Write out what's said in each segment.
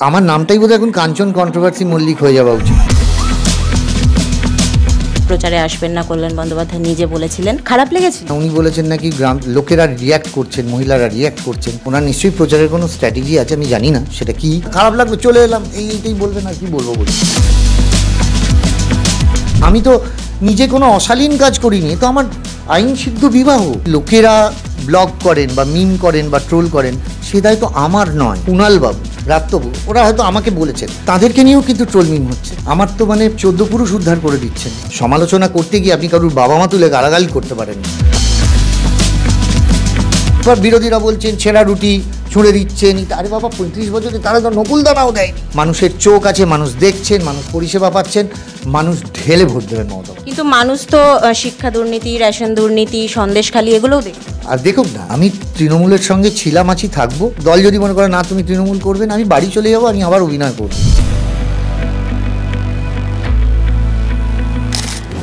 আমার নামটাই বোধহয় এখন কাঞ্চন কন্ট্রোভার্সি মল্লিক হয়ে যাওয়া উচিত। প্রচারে আসবেন না কল্যাণ বন্দ্যোপাধ্যায় নিজে বলেছিলেন, খারাপ লেগেছিল? উনি বলেছেন নাকি গ্রাম লোকেরা রিয়্যাক্ট করছেন, মহিলারা রিয়্যাক্ট করছেন। ওনার নিশ্চয়ই প্রচারের কোনো স্ট্র্যাটেজি আছে, আমি জানি না সেটা কি। খারাপ লাগবে, চলে এলাম, এইটাই বলবেন আর কি বলবো বলি। আমি তো নিজে কোনো অশালীন কাজ করিনি, তো আমার আইন সিদ্ধ বিবাহ। লোকেরা ব্লগ করেন বা মিম করেন বা ট্রোল করেন, সে দায়িত্ব আমার নয়। কুণাল বাবু, ব্রাত্যবাবু, ওরা হয়তো আমাকে বলেছেন, তাদেরকে নিয়েও কিন্তু ট্রোল মিম হচ্ছে। আমার তো 14 পুরুষ উদ্ধার করে দিচ্ছেন। সমালোচনা করতে গিয়ে আপনি কারুর বাবা মা তুলে গালাগালি করতে পারেন। এবার বিরোধীরা বলছেন ছেঁড়া রুটি ছুঁড়ে দিচ্ছেন। আরে বাবা, 35 বছরে তারা তো নকুলদানাও দেয়নি। মানুষের চোখ আছে, মানুষ দেখছেন, মানুষ পরিষেবা পাচ্ছেন, মানুষ ঢেলে ভোট দেবেন মমতা। কিন্তু মানুষ তো শিক্ষা দুর্নীতি, রেশন দুর্নীতি, সন্দেশখালি এগুলোও দেখবে। আর দেখুক না, আমি তৃণমূলের সঙ্গে ছিলাম, আছি, থাকবো। দল যদি মনে করে না তুমি তৃণমূল করবেন, আমি বাড়ি চলে যাবো, আমি আবার অভিনয় করবো।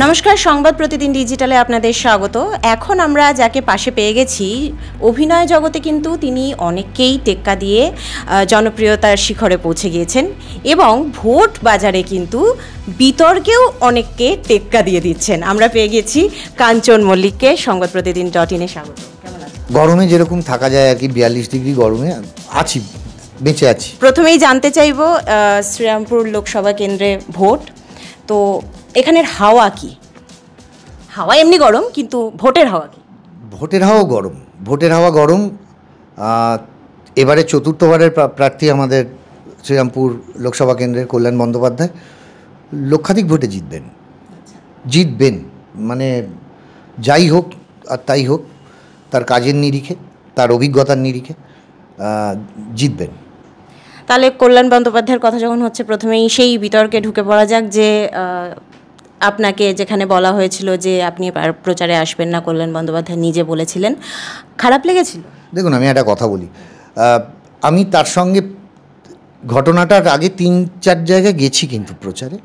নমস্কার, সংবাদ প্রতিদিন ডিজিটালে আপনাদের স্বাগত। এখন আমরা যাকে পাশে পেয়ে গেছি, অভিনয় জগতে কিন্তু তিনি অনেককেই টেক্কা দিয়ে জনপ্রিয়তার শিখরে পৌঁছে গিয়েছেন এবং ভোট বাজারে কিন্তু বিতর্কেও অনেককে টেক্কা দিয়ে দিচ্ছেন। আমরা পেয়ে গেছি কাঞ্চন মল্লিককে। সংবাদ প্রতিদিন .in-এ স্বাগত। কেমন আছেন? গরমে যেরকম থাকা যায় আর কি, 42 ডিগ্রি গরমে আছি, বেঁচে আছি। প্রথমেই জানতে চাইব, শ্রীরামপুর লোকসভা কেন্দ্রে ভোট, তো এখানের হাওয়া কি? হাওয়া এমনি গরম, কিন্তু ভোটের হাওয়া কি? ভোটের হাওয়া গরম, ভোটের হাওয়া গরম। এবারে চতুর্থবারের প্রার্থী আমাদের শ্রীরামপুর লোকসভা কেন্দ্রের কল্যাণ বন্দ্যোপাধ্যায় লক্ষাধিক ভোটে জিতবেন। যাই হোক আর তাই হোক, তার কাজের নিরিখে, তার অভিজ্ঞতার নিরিখে জিতবেন। তাহলে কল্যাণ বন্দ্যোপাধ্যায়ের কথা যখন হচ্ছে, প্রথমেই সেই বিতর্কে ঢুকে পড়া যাক যে আপনাকে যেখানে বলা হয়েছিল যে আপনি প্রচারে আসবেন না, কল্যাণ বন্দ্যোপাধ্যায় নিজে বলেছিলেন, খারাপ লেগেছিল? দেখুন, আমি একটা কথা বলি, আমি তার সঙ্গে ঘটনাটার আগে 3-4 জায়গায় গেছি কিন্তু প্রচারে,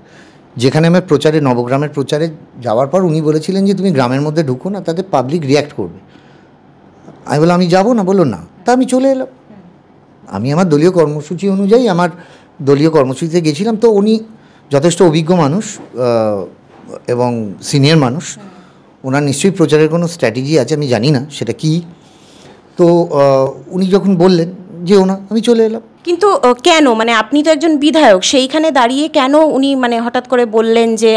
যেখানে আমি প্রচারে, নবগ্রামের প্রচারে যাওয়ার পর উনি বলেছিলেন যে তুমি গ্রামের মধ্যে ঢুকো না, তাতে পাবলিক রিয়্যাক্ট করবে। আমি বললাম আমি যাবো না, বললো না, তা আমি চলে এলাম। আমি আমার দলীয় কর্মসূচি অনুযায়ী আমার দলীয় কর্মসূচিতে গেছিলাম। তো উনি যথেষ্ট অভিজ্ঞ মানুষ এবং সিনিয়র মানুষ, ওনার নিশ্চয়ই প্রচারের কোনো স্ট্র্যাটেজি আছে, আমি জানি না সেটা কি। তো উনি যখন বললেন যে ওনা, আমি চলে এলাম। কিন্তু কেন, আপনি তো একজন বিধায়ক, সেইখানে দাঁড়িয়ে কেন উনি হঠাৎ করে বললেন যে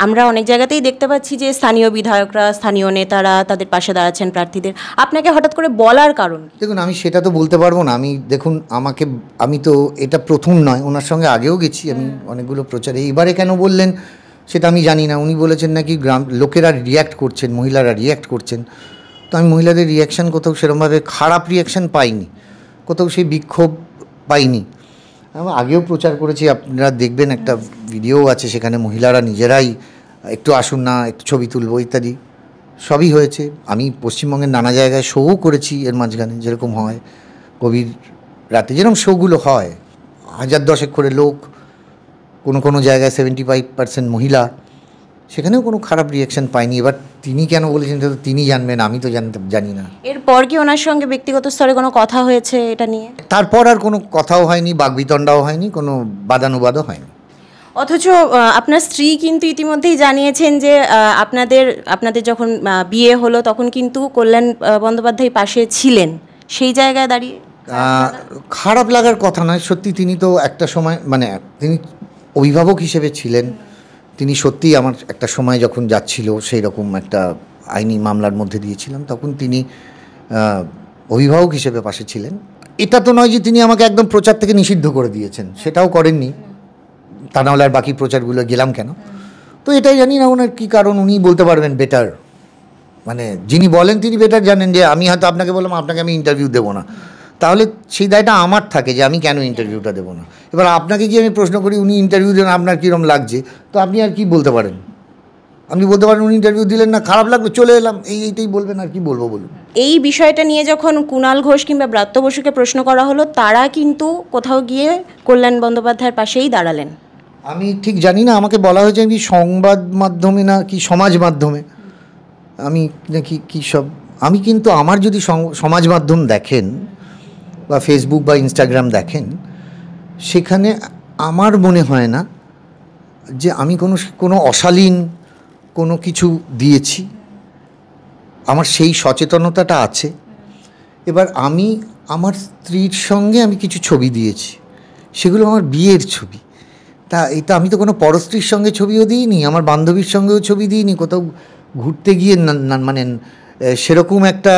আমরা অনেক জায়গাতেই দেখতে পাচ্ছি যে স্থানীয় বিধায়করা, স্থানীয় নেতারা তাদের পাশে দাঁড়াচ্ছেন প্রার্থীদের, আপনাকে হঠাৎ করে বলার কারণ? দেখুন, আমি সেটা তো বলতে পারবো না। দেখুন, আমি তো এটা প্রথম নয়, ওনার সঙ্গে আগেও গেছি আমি অনেকগুলো প্রচারে। এবারে কেন বললেন সেটা আমি জানি না। উনি বলেছেন নাকি লোকেরা রিয়্যাক্ট করছেন, মহিলারা রিয়্যাক্ট করছেন। তো আমি মহিলাদের রিয়াকশান কোথাও সেরকমভাবে খারাপ রিয়াকশান পাইনি, কোথাও সেই বিক্ষোভ পাইনি। আমি আগেও প্রচার করেছি, আপনারা দেখবেন, একটা ভিডিও আছে, সেখানে মহিলারা নিজেরাই একটু আসুন না, একটু ছবি তুলবো ইত্যাদি সবই হয়েছে। আমি পশ্চিমবঙ্গের নানা জায়গায় শোও করেছি এর মাঝখানে, যেরকম হয় গভীর রাতে যেরকম শোগুলো হয়, 1000-10 করে লোক, কোনো জায়গায় 75% মহিলা, সেখানেও কোনো খারাপ রিয়াকশান পাইনি। এবার তিনি কেন বলেছেন তো তিনি জানবেন, আমি তো জানি না। এরপর কি ওনার সঙ্গে ব্যক্তিগত স্তরে কোনো কথা হয়েছে এটা নিয়ে? তারপর আর কোনো কথাও হয়নি, বাকবিতণ্ডাও হয়নি, কোনো বাদানুবাদও হয়নি। অথচ আপনার স্ত্রী কিন্তু ইতিমধ্যেই জানিয়েছেন যে আপনাদের যখন বিয়ে হলো তখন কিন্তু কল্যাণ বন্দ্যোপাধ্যায় পাশে ছিলেন। সেই জায়গায় দাঁড়িয়ে খারাপ লাগার কথা নয়। সত্যি তিনি তো একটা সময় তিনি অভিভাবক হিসেবে ছিলেন। তিনি সত্যিই আমার একটা সময় যখন যাচ্ছিল, সেই রকম একটা আইনি মামলার মধ্যে দিয়েছিলাম, তখন তিনি অভিভাবক হিসেবে পাশে ছিলেন। এটা তো নয় যে তিনি আমাকে একদম প্রচার থেকে নিষিদ্ধ করে দিয়েছেন, সেটাও করেননি। তা নাহলে আর বাকি প্রচারগুলো গেলাম কেন? তো এটাই জানি না ওনার কী কারণ, উনি বলতে পারবেন বেটার। যিনি বলেন তিনি বেটার জানেন। যে আমি হয়তো আপনাকে বললাম আপনাকে আমি ইন্টারভিউ দেবো না, তাহলে সেই দায়টা আমার থাকে যে আমি কেন ইন্টারভিউটা দেবো না। এবার আপনাকে কি আমি প্রশ্ন করি উনি ইন্টারভিউ দেন, আপনার কীরকম লাগছে, তো আপনি আর কি বলতে পারেন? আপনি বলতে পারেন উনি ইন্টারভিউ দিলেন না, খারাপ লাগলো, চলে এলাম, এইটাই বলবেন। আর কি বলবো বলুন? এই বিষয়টা নিয়ে যখন কুণাল ঘোষ কিংবা ব্রাত্য বসুকে প্রশ্ন করা হলো, তারা কিন্তু কোথাও গিয়ে কল্যাণ বন্দ্যোপাধ্যায়ের পাশেই দাঁড়ালেন। আমি ঠিক জানি না, আমাকে বলা হয়েছে আমি সংবাদ মাধ্যমে না কি সমাজ মাধ্যমে, আমি নাকি কী সব। আমি কিন্তু আমার যদি সমাজ মাধ্যম দেখেন বা ফেসবুক বা ইনস্টাগ্রাম দেখেন, সেখানে আমার মনে হয় না যে আমি কোনো অশালীন কোনো কিছু দিয়েছি। আমার সেই সচেতনতাটা আছে। এবার আমি আমার স্ত্রীর সঙ্গে আমি কিছু ছবি দিয়েছি, সেগুলো আমার বিয়ের ছবি। তা এটা আমি তো কোনো পরস্ত্রীর সঙ্গে ছবিও দিইনি, আমার বান্ধবীর সঙ্গেও ছবি দিইনি, কোথাও ঘুরতে গিয়ে মানে সেরকম একটা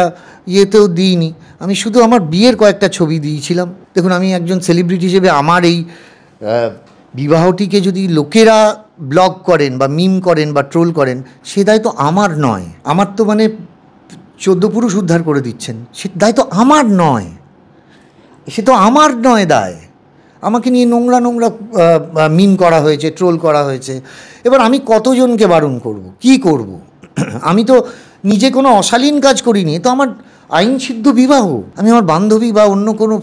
ইয়েতেও দিইনি। আমি শুধু আমার বিয়ের কয়েকটা ছবি দিয়েছিলাম। দেখুন, আমি একজন সেলিব্রিটি হিসেবে আমার এই বিবাহটিকে যদি লোকেরা ব্লগ করেন বা মিম করেন বা ট্রোল করেন, সে দায়িত্ব আমার নয়। আমার তো মানে 14 পুরুষ উদ্ধার করে দিচ্ছেন, সে দায়িত্ব আমার নয়, সে তো আমার নয় দায়। আমাকে নিয়ে নোংরা নোংরা মিম করা হয়েছে, ট্রোল করা হয়েছে। এবার আমি কতজনকে বারণ করব, কি করব? আমি তো নিজে কোনো অশালীন কাজ করিনি, তো আমার আইনসিদ্ধ বিবাহ। আমি আমার বান্ধবী বা অন্য কোনো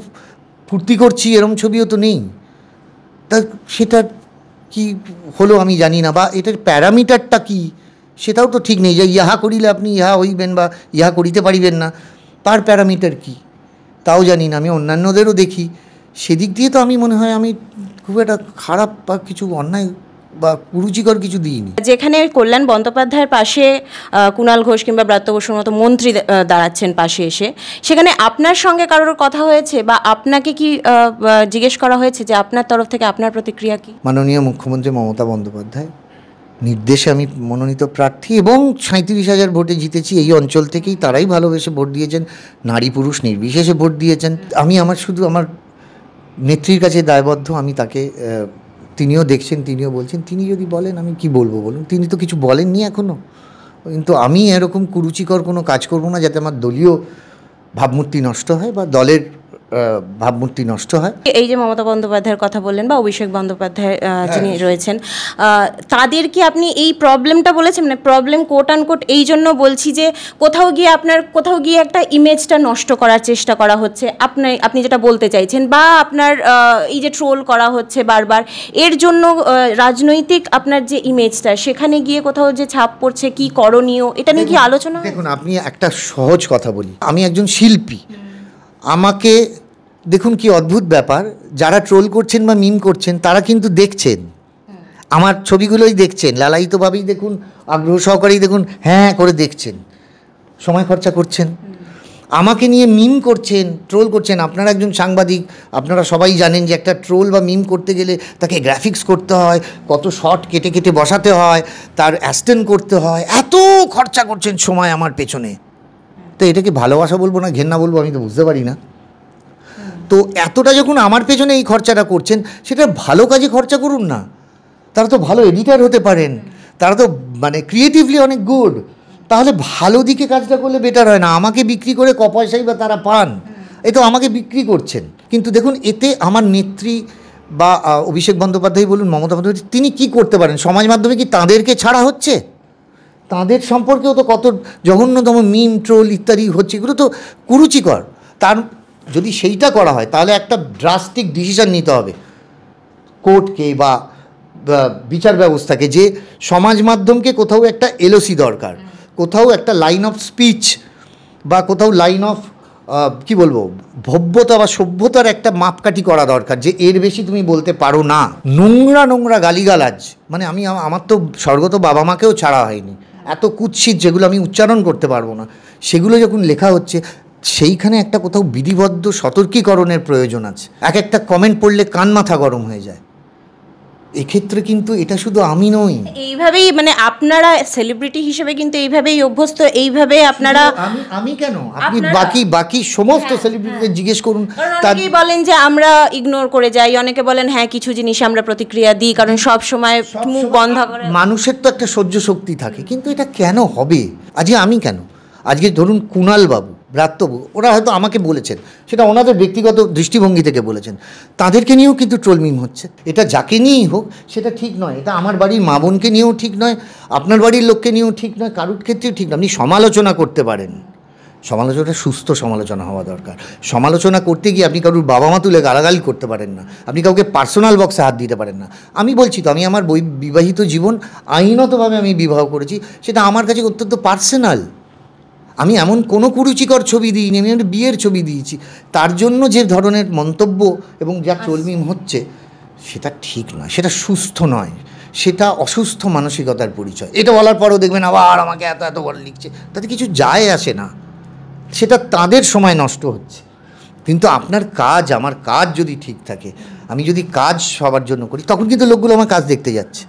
ফুর্তি করছি এরম ছবিও তো নেই। তা সেটা কি হলো আমি জানি না, বা এটার প্যারামিটারটা কি সেটাও তো ঠিক নেই, যে ইহা করিলে আপনি ইহা হইবেন বা ইহা করিতে পারিবেন না, তার প্যারামিটার কি তাও জানি না। আমি অন্যান্যদেরও দেখি, সেদিক দিয়ে তো আমি মনে হয় আমি খুব একটা খারাপ বা কিছু অন্যায় বা কুরুচিকর কিছু দিইনি। যেখানে কল্যাণ বন্দ্যোপাধ্যায়ের পাশে কুণাল ঘোষ কিংবা ব্রাত্য বসুর মতো মন্ত্রী দাঁড়াচ্ছেন পাশে এসে, সেখানে আপনার সঙ্গে কারোর কথা হয়েছে বা আপনাকে কি জিজ্ঞেস করা হয়েছে যে আপনার তরফ থেকে আপনার প্রতিক্রিয়া কি? মাননীয় মুখ্যমন্ত্রী মমতা বন্দ্যোপাধ্যায় নির্দেশে আমি মনোনীত প্রার্থী এবং 37,000 ভোটে জিতেছি। এই অঞ্চল থেকেই তারাই ভালোবেসে ভোট দিয়েছেন, নারী পুরুষ নির্বিশেষে ভোট দিয়েছেন। আমি শুধু আমার নেত্রীর কাছে দায়বদ্ধ। আমি তাকে, তিনিও দেখছেন, তিনিও বলছেন, তিনি যদি বলেন আমি কি বলবো বলুন। তিনি তো কিছু বলেননি এখনও, কিন্তু আমি এরকম কুরুচিকর কোনো কাজ করব না যাতে আমার দলীয় ভাবমূর্তি নষ্ট হয় বা দলের ভাবমূর্তি নষ্ট হয়। এই যে মমতা বন্দ্যোপাধ্যায়ের কথা বললেন বা অভিষেক বন্দ্যোপাধ্যায় যিনি রয়েছেন, তাদের কি আপনি এই প্রবলেমটা বলেছেন? মানে প্রবলেম কোট আনকোট এই জন্য বলছি যে কোথাও গিয়ে একটা ইমেজটা নষ্ট করার চেষ্টা করা হচ্ছে, আপনি যেটা বলতে চাইছেন, বা আপনার এই যে ট্রোল করা হচ্ছে বারবার, এর জন্য রাজনৈতিক আপনার যে ইমেজটা সেখানে গিয়ে কোথাও যে ছাপ পড়ছে, কি করণীয়, এটা নিয়ে কি আলোচনা? দেখুন, আপনি একটা সহজ কথা বলি, আমি একজন শিল্পী। আমাকে দেখুন কি অদ্ভুত ব্যাপার, যারা ট্রোল করছেন বা মিম করছেন তারা কিন্তু দেখছেন, আমার ছবিগুলোই দেখছেন, লালায়িতভাবেই দেখুন, আগ্রহ সহকারেই দেখুন, হ্যাঁ করে দেখছেন, সময় খরচা করছেন, আমাকে নিয়ে মিম করছেন, ট্রোল করছেন। আপনারা একজন সাংবাদিক, আপনারা সবাই জানেন যে একটা ট্রোল বা মিম করতে গেলে তাকে গ্রাফিক্স করতে হয়, কত শর্ট কেটে কেটে বসাতে হয়, তার অ্যাসিস্ট্যান্ট করতে হয়, এত খরচা করছেন সময় আমার পেছনে। তো এটাকে ভালোবাসা বলবো না ঘেন্না বলবো আমি তো বুঝতে পারি না। তো এতটা যখন আমার পেছনে এই খরচাটা করছেন, সেটা ভালো কাজে খরচা করুন না। তারা তো ভালো এডিটার হতে পারেন, তারা তো মানে ক্রিয়েটিভলি অনেক গুড, তাহলে ভালো দিকে কাজটা করলে বেটার হয় না? আমাকে বিক্রি করে ক পয়সাই বা তারা পান, এই তো আমাকে বিক্রি করছেন। কিন্তু দেখুন, এতে আমার নেত্রী বা অভিষেক বন্দ্যোপাধ্যায় বলুন, মমতা বন্দ্যোপাধ্যায়, তিনি কি করতে পারেন? সমাজ মাধ্যমে কি তাঁদেরকে ছাড়া হচ্ছে? তাঁদের সম্পর্কেও তো কত জঘন্যতম মিম ট্রোল ইত্যাদি হচ্ছে, এগুলো তো কুরুচিকর। তার যদি সেইটা করা হয় তাহলে একটা ড্রাস্টিক ডিসিশন নিতে হবে কোর্টকে বা বিচার ব্যবস্থাকে, যে সমাজ মাধ্যমকে কোথাও একটা এলওসি দরকার, কোথাও একটা লাইন অফ স্পিচ বা কোথাও লাইন অফ কি বলবো, ভব্যতা বা সভ্যতার একটা মাপকাঠি করা দরকার, যে এর বেশি তুমি বলতে পারো না। নোংরা নোংরা গালিগালাজ, মানে আমার তো স্বর্গত বাবা মাকেও ছাড়া হয়নি, এত কুৎসিত যেগুলো আমি উচ্চারণ করতে পারবো না, সেগুলো যখন লেখা হচ্ছে, সেইখানে একটা কোথাও বিধিবদ্ধ সতর্কীকরণের প্রয়োজন আছে। একটা কমেন্ট পড়লে কান মাথা গরম হয়ে যায়। এক্ষেত্রে কিন্তু এটা শুধু আমি নই, এইভাবেই মানে আপনারা সেলিব্রিটি হিসেবে কিন্তু এইভাবেই অভ্যস্ত, এইভাবে আপনারা। আমি কেন, আপনি বাকি সমস্ত সেলিব্রিটিদের জিজ্ঞেস করুন। অনেকেই বলেন যে আমরা ইগনোর করে যাই, অনেকে বলেন হ্যাঁ কিছু জিনিস আমরা প্রতিক্রিয়া দিই, কারণ সব সময় মুখ বন্ধ করে। মানুষের তো একটা সহ্য শক্তি থাকে, কিন্তু এটা কেন হবে? আজকে আমি কেন, আজকে ধরুন কুণাল বাবু, ব্রাত্যবাবু, ওরা হয়তো আমাকে বলেছেন, সেটা ওনাদের ব্যক্তিগত দৃষ্টিভঙ্গি থেকে বলেছেন, তাদেরকে নিয়েও কিন্তু ট্রোল মিম হচ্ছে। এটা যাকে নিয়েই হোক সেটা ঠিক নয়, এটা আমার বাড়ির মা বোনকে নিয়েও ঠিক নয়, আপনার বাড়ির লোককে নিয়েও ঠিক নয়, কারুর ক্ষেত্রেও ঠিক নয়। আপনি সমালোচনা করতে পারেন, সমালোচনাটা সুস্থ সমালোচনা হওয়া দরকার। সমালোচনা করতে গিয়ে আপনি কারুর বাবা মা তুলে গালাগালি করতে পারেন না, আপনি কাউকে পার্সোনাল বক্সে হাত দিতে পারেন না। আমি বলছি তো, আমি আমার বিবাহিত জীবন আইনতভাবে আমি বিবাহ করেছি, সেটা আমার কাছে অত্যন্ত পার্সোনাল। আমি এমন কোনো কুরুচিকর ছবি দিইনি, আমি একটা বিয়ের ছবি দিয়েছি। তার জন্য যে ধরনের মন্তব্য এবং যা ট্রোলমিম হচ্ছে সেটা ঠিক নয়, সেটা সুস্থ নয়, সেটা অসুস্থ মানসিকতার পরিচয়। এটা বলার পরেও দেখবেন আবার আমাকে এত এত বড় লিখছে, তাতে কিছু যায় আসে না, সেটা তাদের সময় নষ্ট হচ্ছে। কিন্তু আপনার কাজ, আমার কাজ যদি ঠিক থাকে, আমি যদি কাজ সবার জন্য করি, তখন কিন্তু লোকগুলো আমার কাজ দেখতে যাচ্ছে,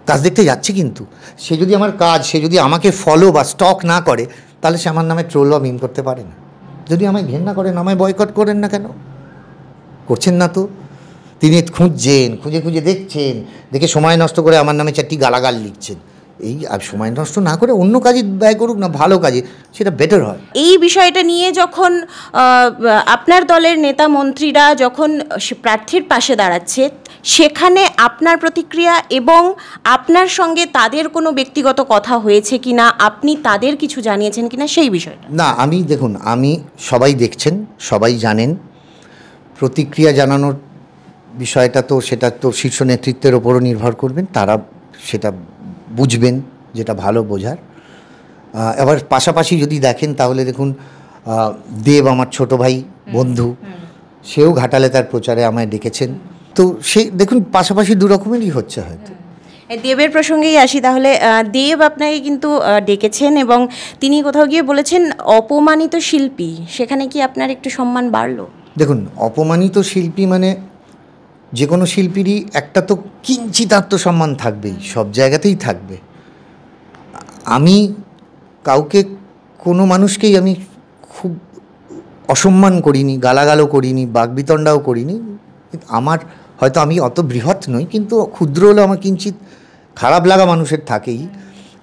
কাজ দেখতে যাচ্ছে। কিন্তু সে যদি আমার কাজ, সে যদি আমাকে ফলো বা স্টক না করে, তাহলে সে আমার নামে ট্রোল বা মিম করতে পারে না। যদি আমায় ঘেন্না করেন, আমায় বয়কট করেন না কেন? করছেন না তো। তিনি খুঁজছেন, খুঁজে খুঁজে দেখছেন, দেখে সময় নষ্ট করে আমার নামে 4টি গালাগাল লিখছেন। এই আর সময় নষ্ট না করে অন্য কাজে ব্যয় করুক না, ভালো কাজে, সেটা বেটার হয়। এই বিষয়টা নিয়ে যখন আপনার দলের নেতা মন্ত্রীরা যখন প্রার্থীর পাশে দাঁড়াচ্ছে, সেখানে আপনার প্রতিক্রিয়া এবং আপনার সঙ্গে তাদের কোনো ব্যক্তিগত কথা হয়েছে কিনা, আপনি তাদের কিছু জানিয়েছেন কিনা সেই বিষয়টা? না, আমি দেখুন, আমি সবাই দেখছেন, সবাই জানেন, প্রতিক্রিয়া জানানোর বিষয়টা তো সেটা তো শীর্ষ নেতৃত্বের ওপরও নির্ভর করবেন, তারা সেটা বুঝবেন যেটা ভালো বোঝার। এবার পাশাপাশি যদি দেখেন তাহলে দেখুন, দেব আমার ছোট ভাই, বন্ধু, সেও ঘাটালে তার প্রচারে আমায় ডেকেছেন। তো সে দেখুন পাশাপাশি দু রকমেরই হচ্ছে হয়তো। দেবের প্রসঙ্গেই আসি তাহলে। দেব আপনাকে কিন্তু ডেকেছেন এবং তিনি কোথাও গিয়ে বলেছেন অপমানিত শিল্পী, সেখানে কি আপনার একটু সম্মান বাড়লো? দেখুন, অপমানিত শিল্পী মানে যে কোনো শিল্পীরই একটা তো কিঞ্চিত আত্মসম্মান থাকবেই, সব জায়গাতেই থাকবে। আমি কাউকে, কোনো মানুষকেই আমি খুব অসম্মান করিনি, গালাগালও করিনি, বাকবিতণ্ডাও করিনি। আমার হয়তো আমি অত বৃহৎ নই, কিন্তু ক্ষুদ্র হলেও আমার কিঞ্চিত খারাপ লাগা মানুষের থাকেই,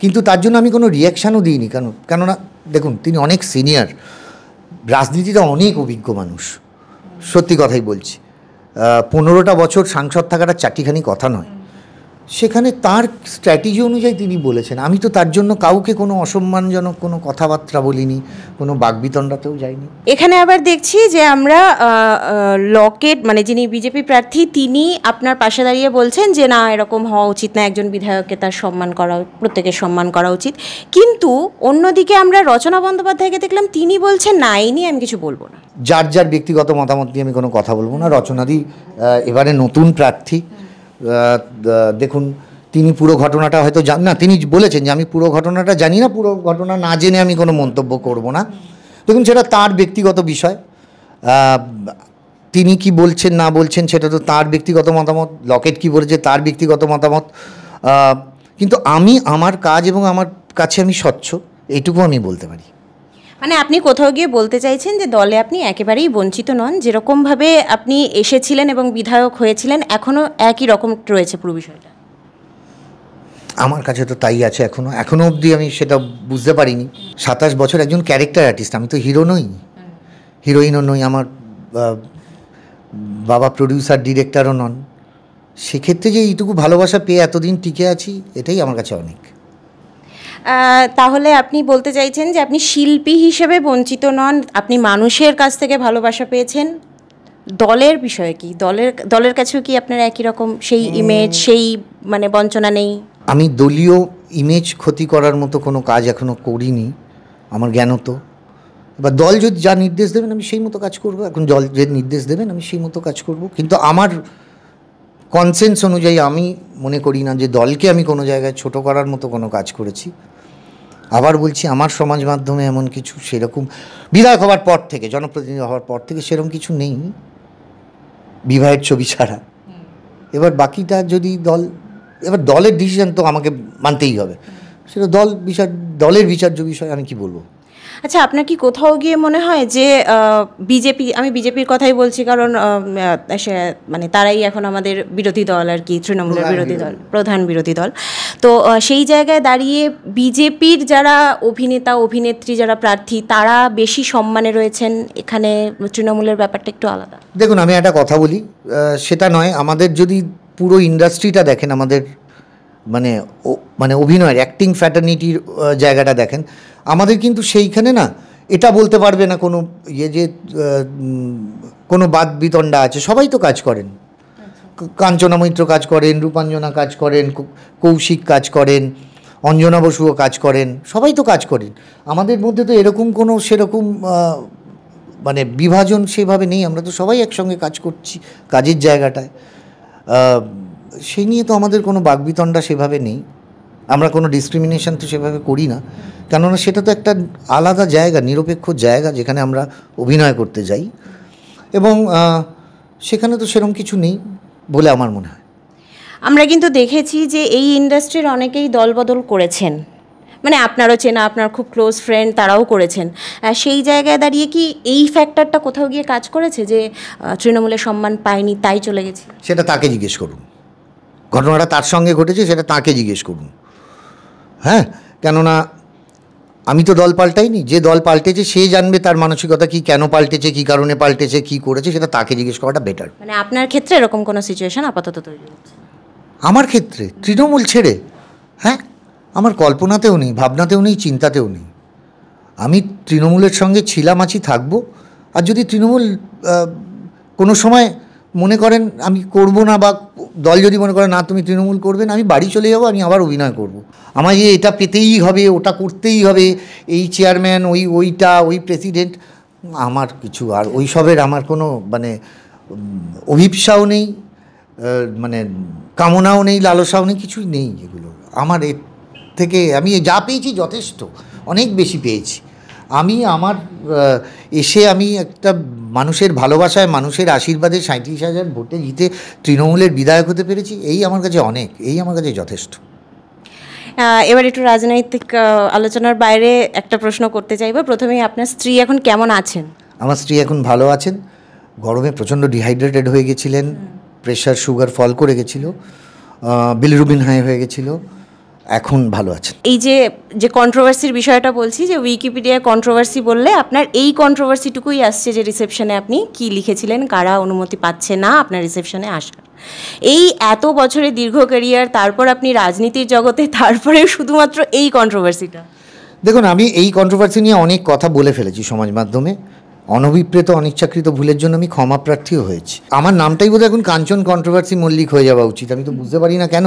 কিন্তু তার জন্য আমি কোনো রিয়াকশানও দিইনি। কেননা দেখুন, তিনি অনেক সিনিয়র, রাজনীতিতে অনেক অভিজ্ঞ মানুষ, সত্যি কথাই বলছি। 15টা বছর সাংসদ থাকাটা চারটিখানি কথা নয়। সেখানে তার স্ট্র্যাটেজি অনুযায়ী তিনি বলেছেন, আমি তো তার জন্য কাউকে কোনো অসম্মানজনক কোনো কথাবার্তা বলিনি, কোনো বাকবিতণ্ডাতেও যাইনি। এখানে আবার দেখছি যে আমরা লকেট, মানে যিনি বিজেপি প্রার্থী, তিনি আপনার পাশে দাঁড়িয়ে বলছেন যে না, এরকম হওয়া উচিত না, একজন বিধায়ককে তার সম্মান করা, প্রত্যেকের সম্মান করা উচিত। কিন্তু অন্যদিকে আমরা রচনা বন্দ্যোপাধ্যায়কে দেখলাম, তিনি বলছেন না, এই নিয়ে আমি কিছু বলবো না। যার যার ব্যক্তিগত মতামত নিয়ে আমি কোনো কথা বলবো না। রচনাদি এবারে নতুন প্রার্থী, দেখুন তিনি পুরো ঘটনাটা হয়তো না, তিনি বলেছেন যে আমি পুরো ঘটনাটা জানি না, পুরো ঘটনা না জেনে আমি কোনো মন্তব্য করব না। দেখুন, সেটা তার ব্যক্তিগত বিষয়, তিনি কি বলছেন না বলছেন সেটা তো তার ব্যক্তিগত মতামত, লকেট কি বলেছে তার ব্যক্তিগত মতামত। কিন্তু আমি আমার কাজ এবং আমার কাছে আমি স্বচ্ছ, এইটুকু আমি বলতে পারি। মানে আপনি কোথাও গিয়ে বলতে চাইছেন যে দলে আপনি একেবারেই বঞ্চিত নন, যেরকমভাবে আপনি এসেছিলেন এবং বিধায়ক হয়েছিলেন এখনও একই রকম রয়েছে পুরো বিষয়টা? আমার কাছে তো তাই আছে, এখনও অবধি আমি সেটা বুঝতে পারিনি। 27 বছর একজন ক্যারেক্টার আর্টিস্ট, আমি তো হিরো নই, হিরোইনও নই, আমার বাবা প্রডিউসার ডিরেক্টরও নন। সেক্ষেত্রে যে এইটুকু ভালোবাসা পেয়ে এতদিন টিকে আছি, এটাই আমার কাছে অনেক। তাহলে আপনি বলতে চাইছেন যে আপনি শিল্পী হিসেবে বঞ্চিত নন, আপনি মানুষের কাছ থেকে ভালোবাসা পেয়েছেন। দলের বিষয়ে কি, দলের কাছেও কি আপনার একই রকম সেই ইমেজ, সেই মানে বঞ্চনা নেই? আমি দলীয় ইমেজ ক্ষতি করার মতো কোনো কাজ এখনও করিনি আমার জ্ঞানত। এবার দল যদি যা নির্দেশ দেবেন আমি সেই মতো কাজ করব, এখন দল যে নির্দেশ দেবেন আমি সেই মতো কাজ করব। কিন্তু আমার কনসেন্স অনুযায়ী আমি মনে করি না যে দলকে আমি কোনো জায়গায় ছোট করার মতো কোনো কাজ করেছি। আবার বলছি, আমার সমাজ মাধ্যমে এমন কিছু সেরকম বিধায়ক হওয়ার পর থেকে, জনপ্রতিনিধি হওয়ার পর থেকে সেরকম কিছু নেই, বিবাহের ছবি ছাড়া। এবার বাকিটা যদি এবার দলের ডিসিশন তো আমাকে মানতেই হবে, সেটা দলের বিচার্য বিষয়, আমি কি বলবো। আচ্ছা, আপনার কি কোথাও গিয়ে মনে হয় যে বিজেপি, আমি বিজেপির কথাই বলছি কারণ মানে তারাই এখন আমাদের বিরোধী দল আর কি, তৃণমূলের বিরোধী দল, প্রধান বিরোধী দল, তো সেই জায়গায় দাঁড়িয়ে বিজেপির যারা অভিনেতা অভিনেত্রী, যারা প্রার্থী, তারা বেশি সম্মানে রয়েছেন, এখানে তৃণমূলের ব্যাপারটা একটু আলাদা? দেখুন, আমি একটা কথা বলি, সেটা নয়, আমাদের যদি পুরো ইন্ডাস্ট্রিটা দেখেন, আমাদের মানে অভিনয়ের অ্যাক্টিং ফ্র্যাটার্নিটির জায়গাটা দেখেন, আমাদের কিন্তু সেইখানে না এটা বলতে পারবে না কোনো যে কোনো বাদ বিতণ্ডা আছে, সবাই তো কাজ করেন। কাঞ্চনা মৈত্র কাজ করেন, রূপাঞ্জনা কাজ করেন, কৌশিক কাজ করেন, অঞ্জনা বসুও কাজ করেন, সবাই তো কাজ করেন। আমাদের মধ্যে তো এরকম কোনো সেরকম মানে বিভাজন সেভাবে নেই, আমরা তো সবাই একসঙ্গে কাজ করছি কাজের জায়গাটায়। সেই নিয়ে তো আমাদের কোনো বাকবিতণ্ডা সেভাবে নেই, আমরা কোনো ডিসক্রিমিনেশন তো সেভাবে করি না, কেননা সেটা তো একটা আলাদা জায়গা, নিরপেক্ষ জায়গা যেখানে আমরা অভিনয় করতে যাই, এবং সেখানে তো সেরকম কিছু নেই বলে আমার মনে হয়। আমরা কিন্তু দেখেছি যে এই ইন্ডাস্ট্রির অনেকেই দলবদল করেছেন, মানে আপনারও চেনা, আপনার খুব ক্লোজ ফ্রেন্ড, তারাও করেছেন। সেই জায়গায় দাঁড়িয়ে কি এই ফ্যাক্টরটা কোথাও গিয়ে কাজ করেছে যে তৃণমূলের সম্মান পায়নি তাই চলে গেছে? সেটা তাকে জিজ্ঞেস করুন, ঘটনাটা তার সঙ্গে ঘটেছে, সেটা তাকে জিজ্ঞেস করুন। হ্যাঁ, কেননা আমি তো দল পাল্টাইনি, যে দল পাল্টেছে সে জানবে তার মানসিকতা কি, কেন পাল্টেছে, কি কারণে পাল্টেছে, কি করেছে, সেটা তাকে জিজ্ঞেস করাটা বেটার। মানে আপনার ক্ষেত্রে এরকম কোনো সিচুয়েশন আপাতত তৈরি হচ্ছে? আমার ক্ষেত্রে তৃণমূল ছেড়ে, হ্যাঁ, আমার কল্পনাতেও নেই, ভাবনাতেও নেই, চিন্তাতেও নেই। আমি তৃণমূলের সঙ্গে ছিলাম, আছি, থাকবো। আর যদি তৃণমূল কোনো সময় মনে করেন আমি করব না, বা দল যদি মনে করে না তুমি তৃণমূল করবেন, আমি বাড়ি চলে যাবো, আমি আবার অভিনয় করব। আমার যে এটা পেতেই হবে, ওটা করতেই হবে, এই চেয়ারম্যান, ওই প্রেসিডেন্ট, আমার কিছু আর ওইসবের আমার কোনো মানে অভিপ্সাও নেই, মানে কামনাও নেই, লালসাও নেই, কিছুই নেই। এগুলো আমার এর থেকে আমি যা পেয়েছি যথেষ্ট, অনেক বেশি পেয়েছি। আমি আমার আমি একটা মানুষের ভালোবাসায়, মানুষের আশীর্বাদে 37,000 ভোটে জিতে তৃণমূলের বিধায়ক হতে পেরেছি, এই আমার কাছে অনেক, এই আমার কাছে যথেষ্ট। এবার একটু রাজনৈতিক আলোচনার বাইরে একটা প্রশ্ন করতে চাইবো। প্রথমেই আপনার স্ত্রী এখন কেমন আছেন? আমার স্ত্রী এখন ভালো আছেন। গরমে প্রচণ্ড ডিহাইড্রেটেড হয়ে গেছিলেন, প্রেশার সুগার ফল করে গেছিলো, বিলিরুবিন হাই হয়ে গেছিলো, এখন ভালো আছেন। এই যে কন্ট্রোভার্সির বিষয়টা বলছি, যে উইকিপিডিয়ায় কন্ট্রোভার্সি বললে আপনার এই কন্ট্রোভার্সিটুকুই আসছে যে রিসেপশনে আপনি কি লিখেছিলেন, কারা অনুমতি পাচ্ছে না আপনার রিসেপশনে আসার। এই এত বছরের দীর্ঘ ক্যারিয়ার, তারপর আপনি রাজনীতির জগতে, তারপরে শুধুমাত্র এই কন্ট্রোভার্সিটা। দেখুন, আমি এই কন্ট্রোভার্সি নিয়ে অনেক কথা বলে ফেলেছি সমাজ মাধ্যমে, অনভিপ্রেত অনিচ্ছাকৃত ভুলের জন্য আমি ক্ষমাপ্রার্থীও হয়েছি। আমার নামটাই বোধহয় এখন কাঞ্চন কন্ট্রোভার্সি মল্লিক হয়ে যাওয়া উচিত, আমি তো বুঝতে পারি না কেন।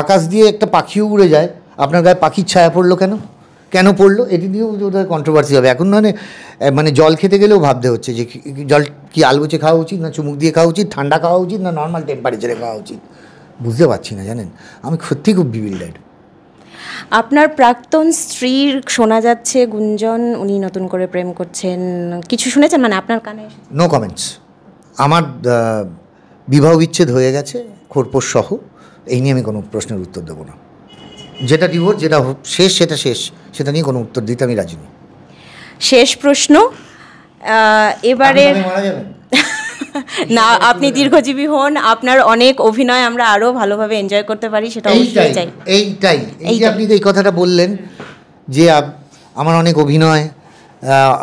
আকাশ দিয়ে একটা পাখিও উড়ে যায়, আপনার গায়ে পাখির ছায়া পড়লো কেন পড়লো, এটি দিয়েও বোধহয় কন্ট্রোভার্সি হবে। এখন মানে জল খেতে গেলেও ভাবতে হচ্ছে যে জল কি আলগোচে খাওয়া উচিত, না চুমুক দিয়ে খাওয়া উচিত, ঠান্ডা খাওয়া উচিত, না নর্মাল টেম্পারেচারে খাওয়া উচিত, বুঝতে পারছি না, জানেন, আমি সত্যি খুব বিবিল্ডার্ড। আপনার প্রাক্তন স্ত্রীর শোনা যাচ্ছে গুঞ্জন, উনি নতুন করে প্রেম করছেন, কিছু শুনেছেন? মানে আপনার কানে? No comments. আমার বিবাহ বিচ্ছেদ হয়ে গেছে খোরপোশ সহ, এই নিয়ে আমি কোনো প্রশ্নের উত্তর দেবো না। যেটা ডিভোর্স, যেটা শেষ সেটা শেষ, সেটা নিয়ে কোনো উত্তর দিতে আমি রাজি নই। শেষ প্রশ্ন, এবারে মারা যাবেন না, আপনি দীর্ঘজীবী হন, আপনার অনেক অভিনয় আমরা আরও ভালোভাবে এনজয় করতে পারি, সেটা অবশ্যই চাই। এই যে আপনি এই কথাটা বললেন যে আমার অনেক অভিনয়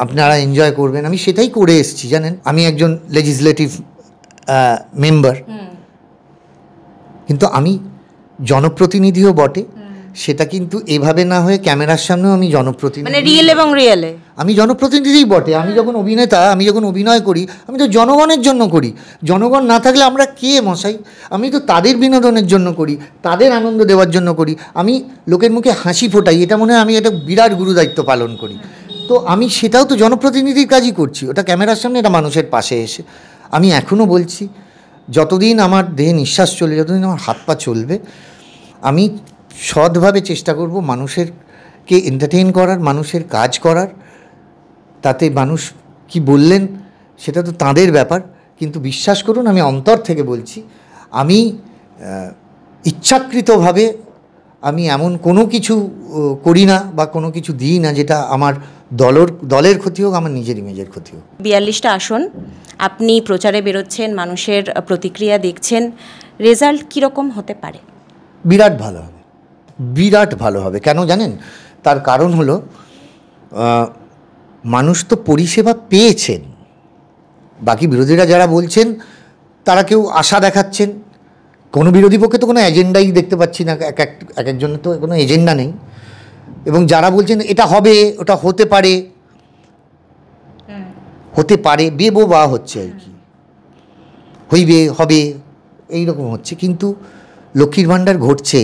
আপনারা এনজয় করবেন, আমি সেটাই করে এসেছি, জানেন। আমি একজন লেজিসলেটিভ মেম্বার, কিন্তু আমি জনপ্রতিনিধিও বটে। সেটা কিন্তু এভাবে না হয়ে ক্যামেরার সামনেও আমি জনপ্রতিনিধি, মানে রিয়েল এবং রিয়েলে আমি জনপ্রতিনিধিই বটে। আমি যখন অভিনেতা, আমি যখন অভিনয় করি, আমি তো জনগণের জন্য করি। জনগণ না থাকলে আমরা কে মশাই? আমি তো তাদের বিনোদনের জন্য করি, তাদের আনন্দ দেওয়ার জন্য করি। আমি লোকের মুখে হাসি ফোটাই, এটা মনে হয় আমি একটা বিরাট গুরু দায়িত্ব পালন করি। তো আমি সেটাও তো জনপ্রতিনিধির কাজই করছি, ওটা ক্যামেরার সামনে, এটা মানুষের পাশে এসে। আমি এখনও বলছি, যতদিন আমার দেহে নিঃশ্বাস চলে, যতদিন আমার হাত পা চলবে, আমি সৎভাবে চেষ্টা করব মানুষেরকে এন্টারটেইন করার, মানুষের কাজ করার। তাতে মানুষ কি বললেন সেটা তো তাঁদের ব্যাপার, কিন্তু বিশ্বাস করুন, আমি অন্তর থেকে বলছি, আমি ইচ্ছাকৃতভাবে আমি এমন কোনো কিছু করি না বা কোনো কিছু দিই না যেটা আমার দলের ক্ষতি হোক, আমার নিজের ইমেজের ক্ষতি হোক। 42টা আসন, আপনি প্রচারে বেরোচ্ছেন, মানুষের প্রতিক্রিয়া দেখছেন, রেজাল্ট কীরকম হতে পারে? বিরাট ভালো হবে, বিরাট ভালো হবে। কেন জানেন? তার কারণ হলো মানুষ তো পরিষেবা পেয়েছেন। বাকি বিরোধীরা যারা বলছেন তারা কেউ আশা দেখাচ্ছেন, কোনো বিরোধী পক্ষে তো কোনো এজেন্ডাই দেখতে পাচ্ছি না, এক একজনের তো কোনো এজেন্ডা নেই। এবং যারা বলছেন এটা হবে, ওটা হতে পারে, বেবোবা হচ্ছে আর কি, হইবে, হবে, এইরকম হচ্ছে। কিন্তু লক্ষ্মীর ভাণ্ডার ঘটছে,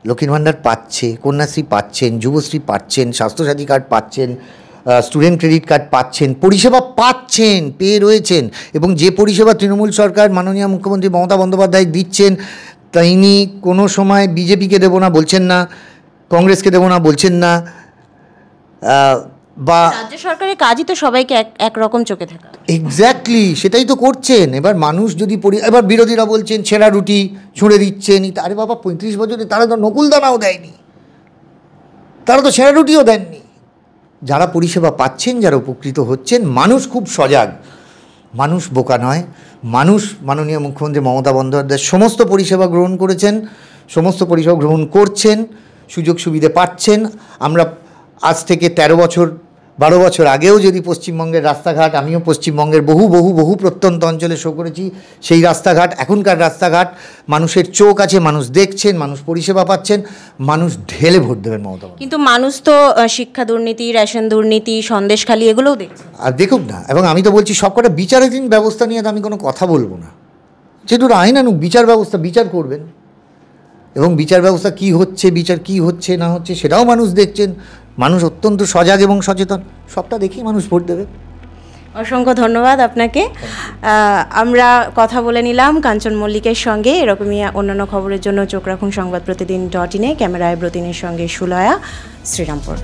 লক্ষ্মীর ভাণ্ডার পাচ্ছে, কন্যাশ্রী পাচ্ছেন, যুবশ্রী পাচ্ছেন, স্বাস্থ্যসাথী কার্ড পাচ্ছেন, স্টুডেন্ট ক্রেডিট কার্ড পাচ্ছেন, পরিষেবা পাচ্ছেন, পেয়ে রয়েছেন। এবং যে পরিষেবা তৃণমূল সরকার মাননীয় মুখ্যমন্ত্রী মমতা বন্দ্যোপাধ্যায় দিচ্ছেন, তিনি কোনো সময় বিজেপিকে দেবো না বলছেন না, কংগ্রেসকে দেবো না বলছেন না, বা রাজ্য সরকারের কাজই তো সবাইকে একরকম চোখে থাকা। এক্স্যাক্টলি, সেটাই তো করছেন। এবার মানুষ যদি এবার বিরোধীরা বলছেন ছেঁড়া রুটি ছুঁড়ে দিচ্ছেন, আরে বাবা 35 বছরে তারা তো নকুলদানাও দেয়নি, তারা তো ছেঁড়া রুটিও দেননি। যারা পরিষেবা পাচ্ছেন, যারা উপকৃত হচ্ছেন, মানুষ খুব সজাগ, মানুষ বোকা নয়। মানুষ মাননীয় মুখ্যমন্ত্রী মমতা বন্দ্যোপাধ্যায় সমস্ত পরিষেবা গ্রহণ করেছেন, সমস্ত পরিষেবা গ্রহণ করছেন, সুযোগ সুবিধে পাচ্ছেন। আমরা আজ থেকে 13-12 বছর আগেও যদি পশ্চিমবঙ্গের রাস্তাঘাট, আমিও পশ্চিমবঙ্গের বহু বহু বহু প্রত্যন্ত অঞ্চলে শো করেছি, সেই রাস্তাঘাট, এখনকার রাস্তাঘাট, মানুষের চোখ আছে, মানুষ দেখছেন, মানুষ পরিষেবা পাচ্ছেন, মানুষ ঢেলে ভোট দেবেন মমতা। কিন্তু মানুষ তো শিক্ষা দুর্নীতি, রেশন দুর্নীতি, সন্দেশখালি এগুলোও দেখছে। আর দেখুক না, এবং আমি তো বলছি সবকটা বিচারাধীন ব্যবস্থা নিয়ে তো আমি কোনো কথা বলবো না, যেহেতু আইন আনুক, বিচার ব্যবস্থা বিচার করবেন, এবং বিচার ব্যবস্থা কী হচ্ছে, বিচার কী হচ্ছে না হচ্ছে সেটাও মানুষ দেখছেন। মানুষ অত্যন্ত সজাগ এবং সচেতন, সবটা দেখেই মানুষ ভোট দেবে। অসংখ্য ধন্যবাদ আপনাকে। আমরা কথা বলে নিলাম কাঞ্চন মল্লিকের সঙ্গে। এরকমই অন্যান্য খবরের জন্য চোখ রাখুন সংবাদপ্রতিদিন.in-এ। ক্যামেরায় ব্রতিনের সঙ্গে সুলয়া, শ্রীরামপুর।